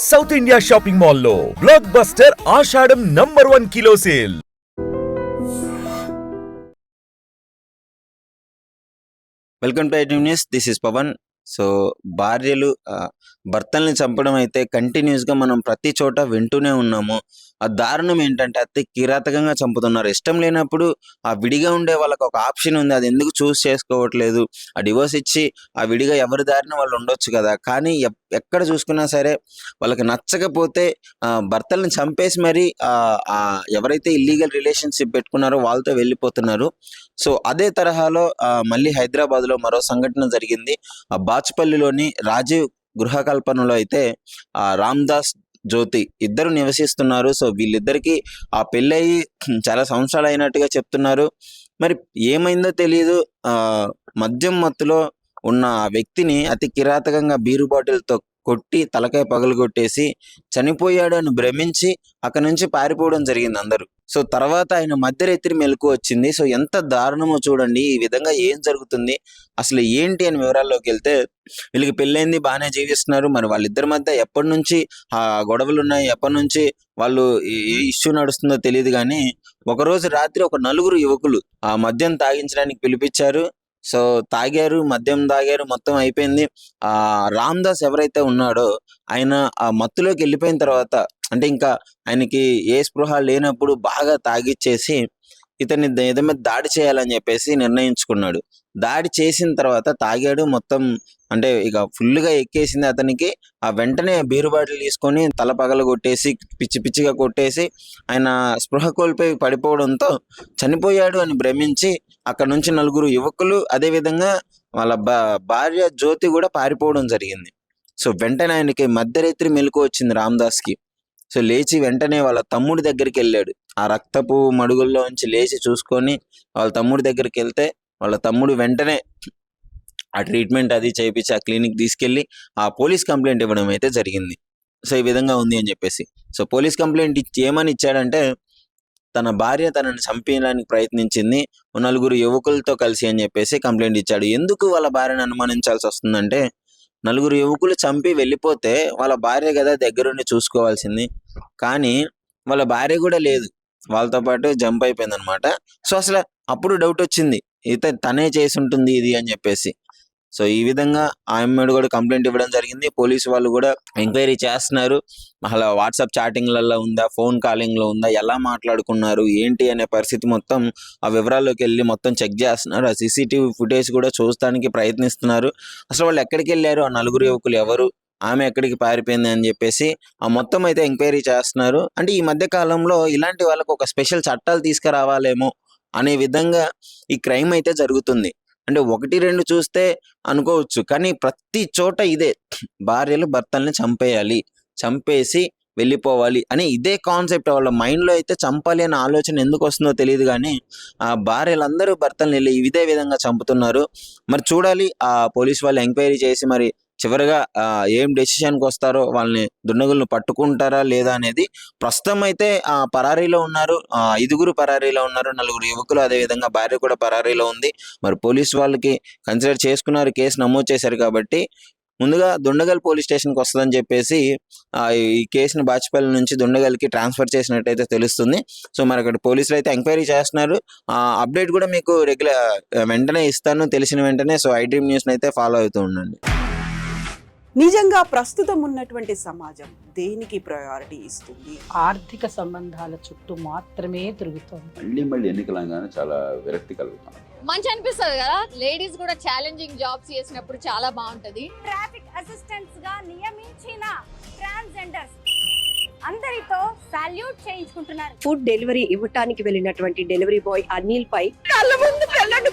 South India shopping మాల్లో block buster Ashadham #1 kilo sale. Welcome to iDream news. This is Pavan. So భార్యలు భర్తల్ని చంపడం అయితే కంటిన్యూస్గా మనం ప్రతి చోట వింటూనే ఉన్నాము. ఆ దారుణం ఏంటంటే అతి కిరాతకంగా చంపుతున్నారు. ఇష్టం లేనప్పుడు ఆ విడిగా ఉండే వాళ్ళకి ఒక ఆప్షన్ ఉంది, అది ఎందుకు చూస్ చేసుకోవట్లేదు? ఆ డివోర్స్ ఇచ్చి ఆ విడిగా ఎవరి దారిన వాళ్ళు ఉండొచ్చు కదా. కానీ ఎక్కడ చూసుకున్నా సరే వాళ్ళకి నచ్చకపోతే భర్తల్ని చంపేసి మరి ఎవరైతే ఇల్లీగల్ రిలేషన్షిప్ పెట్టుకున్నారో వాళ్ళతో వెళ్ళిపోతున్నారు. సో అదే తరహాలో మళ్ళీ హైదరాబాద్లో మరో సంఘటన జరిగింది. ఆ బాచుపల్లిలోని రాజీవ్ గృహకల్పనలో అయితే రామ్దాస్ జ్యోతి ఇద్దరు నివసిస్తున్నారు. సో వీళ్ళిద్దరికి ఆ పెళ్ళయి చాలా సంవత్సరాలు అయినట్టుగా చెప్తున్నారు. మరి ఏమైందో తెలియదు. మద్యం మత్తులో ఉన్న ఆ వ్యక్తిని అతి కిరాతకంగా బీరు బాటిల్తో కొట్టి తలకాయ పగలగొట్టేసి చనిపోయాడు అని భ్రమించి అక్కడి నుంచి పారిపోవడం జరిగింది అందరూ. సో తర్వాత ఆయన మధ్యరాత్రి మెలకు వచ్చింది. సో ఎంత దారుణమో చూడండి. ఈ విధంగా ఏం జరుగుతుంది, అసలు ఏంటి అని వివరాల్లోకి వెళ్తే, వీళ్ళకి పెళ్ళైంది, బాగానే జీవిస్తున్నారు. మరి వాళ్ళిద్దరి మధ్య ఎప్పటి నుంచి ఆ గొడవలు ఉన్నాయి, ఎప్పటి నుంచి వాళ్ళు ఏ ఇష్యూ నడుస్తుందో తెలియదు. కానీ ఒకరోజు రాత్రి ఒక నలుగురు యువకులు ఆ మద్యం తాగించడానికి పిలిపించారు. సో తాగారు, మద్యం తాగారు, మొత్తం అయిపోయింది. రామ్దాస్ ఎవరైతే ఉన్నాడో ఆయన ఆ మత్తులోకి వెళ్ళిపోయిన తర్వాత, అంటే ఇంకా ఆయనకి ఏ స్పృహ లేనప్పుడు బాగా తాగిచ్చేసి ఇతన్ని ఏదో మీద దాడి చేయాలని చెప్పేసి నిర్ణయించుకున్నాడు. దాడి చేసిన తర్వాత తాగాడు మొత్తం, అంటే ఇక ఫుల్గా ఎక్కేసింది అతనికి. ఆ వెంటనే బీరు బాటిల్ తీసుకొని తల పగల కొట్టేసి పిచ్చి పిచ్చిగా కొట్టేసి ఆయన స్పృహ కోల్పోయి పడిపోవడంతో చనిపోయాడు అని భ్రమించి అక్కడ నుంచి నలుగురు యువకులు, అదేవిధంగా వాళ్ళ భార్య జ్యోతి కూడా పారిపోవడం జరిగింది. సో వెంటనే ఆయనకి మధ్యరాత్రి మెలకు వచ్చింది రామ్దాస్కి. సో లేచి వెంటనే వాళ్ళ తమ్ముడి దగ్గరికి వెళ్ళాడు. ఆ రక్తపు మడుగుల్లో నుంచి లేచి చూసుకొని వాళ్ళ తమ్ముడి దగ్గరికి వెళ్తే వాళ్ళ తమ్ముడు వెంటనే ఆ ట్రీట్మెంట్ అది చేయించి ఆ క్లినిక్ తీసుకెళ్ళి ఆ పోలీస్ కంప్లైంట్ ఇవ్వడం అయితే జరిగింది. సో ఈ విధంగా ఉంది అని చెప్పేసి. సో పోలీస్ కంప్లైంట్ ఏమని ఇచ్చాడంటే, తన భార్య తనని చంపేయడానికి ప్రయత్నించింది నలుగురు యువకులతో కలిసి అని చెప్పేసి కంప్లైంట్ ఇచ్చాడు. ఎందుకు వాళ్ళ భార్యను అనుమానించాల్సి వస్తుందంటే, నలుగురు యువకులు చంపి వెళ్ళిపోతే వాళ్ళ భార్య కదా దగ్గరుండి చూసుకోవాల్సింది. కానీ వాళ్ళ భార్య కూడా లేదు, వాళ్ళతో పాటు జంప్ అయిపోయింది అనమాట. సో అసలు అప్పుడు డౌట్ వచ్చింది, తనే చేసి ఉంటుంది ఇది అని చెప్పేసి. సో ఈ విధంగా ఆమెడు కూడా కంప్లైంట్ ఇవ్వడం జరిగింది. పోలీసు వాళ్ళు కూడా ఎంక్వైరీ చేస్తున్నారు. అలా వాట్సాప్ చాటింగ్లలో ఉందా, ఫోన్ కాలింగ్లో ఉందా, ఎలా మాట్లాడుకున్నారు ఏంటి అనే పరిస్థితి మొత్తం ఆ వివరాల్లోకి వెళ్ళి మొత్తం చెక్ చేస్తున్నారు. ఆ సీసీటీవీ ఫుటేజ్ కూడా చూడటానికి ప్రయత్నిస్తున్నారు. అసలు వాళ్ళు ఎక్కడికి వెళ్ళారు, ఆ నలుగురు యువకులు ఎవరు, ఆమె ఎక్కడికి పారిపోయింది అని చెప్పేసి ఆ మొత్తం అయితే ఎంక్వైరీ చేస్తున్నారు. అంటే ఈ మధ్య కాలంలో ఇలాంటి వాళ్ళకు ఒక స్పెషల్ చట్టాలు తీసుకురావాలేమో అనే విధంగా ఈ క్రైమ్ అయితే జరుగుతుంది. అంటే 1-2 చూస్తే అనుకోవచ్చు, కానీ ప్రతి చోట ఇదే, భార్యలు భర్తల్ని చంపేయాలి, చంపేసి వెళ్ళిపోవాలి అని ఇదే కాన్సెప్ట్. వాళ్ళ మైండ్లో అయితే చంపాలి అనే ఆలోచన ఎందుకు వస్తుందో తెలియదు. కానీ ఆ భార్యలందరూ భర్తల్ని వెళ్ళి ఇదే విధంగా చంపుతున్నారు. మరి చూడాలి ఆ పోలీస్ వాళ్ళు ఎంక్వైరీ చేసి మరి చివరిగా ఏం డెసిషన్కి వస్తారో, వాళ్ళని దుండగులను పట్టుకుంటారా లేదా అనేది. ప్రస్తుతం అయితే పరారీలో ఉన్నారు, 5గురు పరారీలో ఉన్నారు, 4 యువకులు, అదేవిధంగా భార్య కూడా పరారీలో ఉంది. మరి పోలీసు వాళ్ళకి కన్సిడర్ చేసుకున్నారు, కేసు నమోదు చేశారు కాబట్టి ముందుగా దుండగల్ పోలీస్ స్టేషన్కి వస్తుందని చెప్పేసి ఈ కేసుని బాచుపల్లి నుంచి దుండగల్కి ట్రాన్స్ఫర్ చేసినట్టయితే తెలుస్తుంది. సో మరి అక్కడ పోలీసులు అయితే ఎంక్వైరీ చేస్తున్నారు. అప్డేట్ కూడా మీకు వెంటనే ఇస్తాను, తెలిసిన వెంటనే. సో ఐడ్రీమ్ న్యూస్ని అయితే ఫాలో అవుతూ ఉండండి. నిజంగా ప్రస్తుతం ఉన్నటువంటి సమాజం దేనికి ప్రయారిటీ ఇస్తుంది? ఆర్థిక సంబంధాల చుట్టూ మాత్రమే తిరుగుతోంది. మళ్ళీ ఎన్నికలంగానే చాలా విరక్తి కలుగుతాం. మంచి అనిపిస్తుంది కదా, లేడీస్ కూడా ఛాలెంజింగ్ జాబ్స్ చేసినప్పుడు చాలా బాగుంటది. ట్రాఫిక్ అసిస్టెంట్స్ గా నియమించిన ట్రాన్స్జెండర్స్ అందరితో సాల్యూట్ చేయించుకుంటున్నారు. ఫుడ్ డెలివరీ ఇవ్వటానికి వెళ్ళినటువంటి డెలివరీ బాయ్ అనిల్ పై కళ్ళ ముందు పెళ్ళండి